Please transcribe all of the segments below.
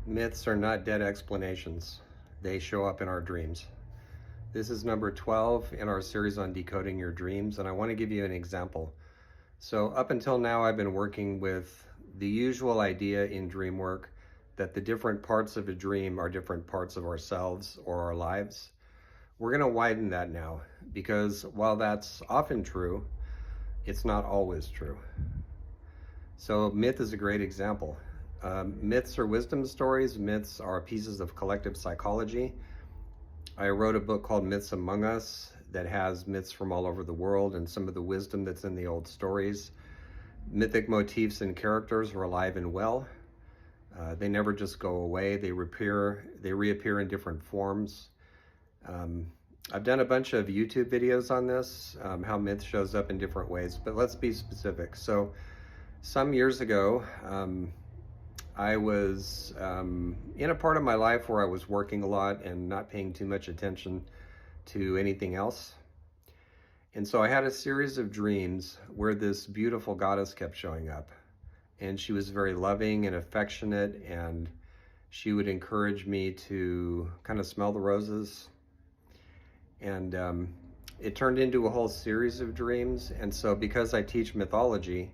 Myths are not dead explanations. They show up in our dreams. This is number 12 in our series on decoding your dreams, and I want to give you an example. So up until now, I've been working with the usual idea in dream work that the different parts of a dream are different parts of ourselves or our lives. We're going to widen that now, because while that's often true, it's not always true. So myth is a great example. Myths are wisdom stories. Myths are pieces of collective psychology. I wrote a book called Myths Among Us that has myths from all over the world and some of the wisdom that's in the old stories. Mythic motifs and characters are alive and well. They never just go away. They reappear in different forms. I've done a bunch of YouTube videos on this, how myth shows up in different ways, but let's be specific. So some years ago, I was in a part of my life where I was working a lot and not paying too much attention to anything else. And so I had a series of dreams where this beautiful goddess kept showing up. And she was very loving and affectionate, and she would encourage me to kind of smell the roses. And it turned into a whole series of dreams. And so because I teach mythology,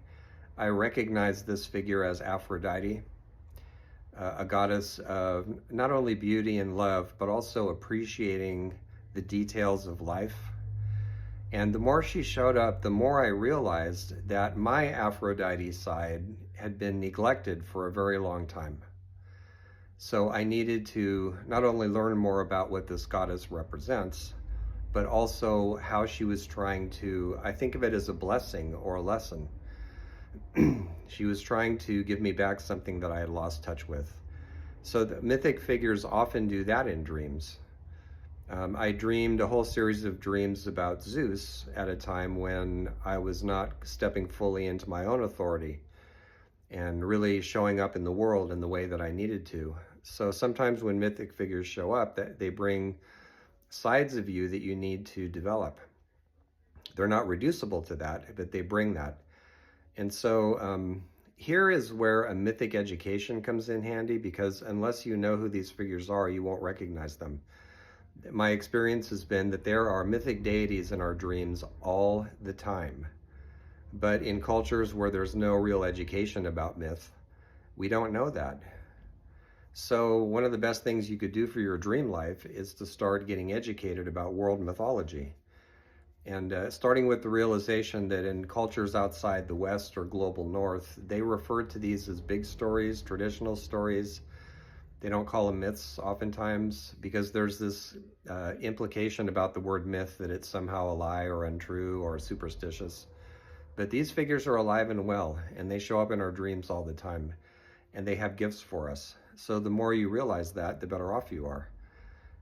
I recognize this figure as Aphrodite, a goddess of not only beauty and love, but also appreciating the details of life. And the more she showed up, the more I realized that my Aphrodite side had been neglected for a very long time. So I needed to not only learn more about what this goddess represents, but also how she was trying to, I think of it as a blessing or a lesson. She was trying to give me back something that I had lost touch with. So the mythic figures often do that in dreams. I dreamed a whole series of dreams about Zeus at a time when I was not stepping fully into my own authority and really showing up in the world in the way that I needed to. So sometimes when mythic figures show up, they bring sides of you that you need to develop. They're not reducible to that, but they bring that. And so here is where a mythic education comes in handy, because unless you know who these figures are, you won't recognize them. My experience has been that there are mythic deities in our dreams all the time. But in cultures where there's no real education about myth, we don't know that. So one of the best things you could do for your dream life is to start getting educated about world mythology. And starting with the realization that in cultures outside the West or global North, they refer to these as big stories, traditional stories. They don't call them myths oftentimes, because there's this implication about the word myth that it's somehow a lie or untrue or superstitious. But these figures are alive and well, and they show up in our dreams all the time, and they have gifts for us. So the more you realize that, the better off you are.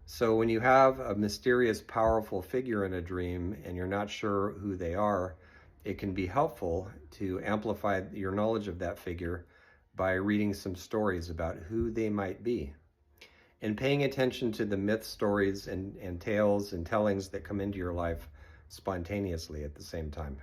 So when you have a mysterious, powerful figure in a dream and you're not sure who they are, it can be helpful to amplify your knowledge of that figure by reading some stories about who they might be and paying attention to the myth stories and tales and tellings that come into your life spontaneously at the same time.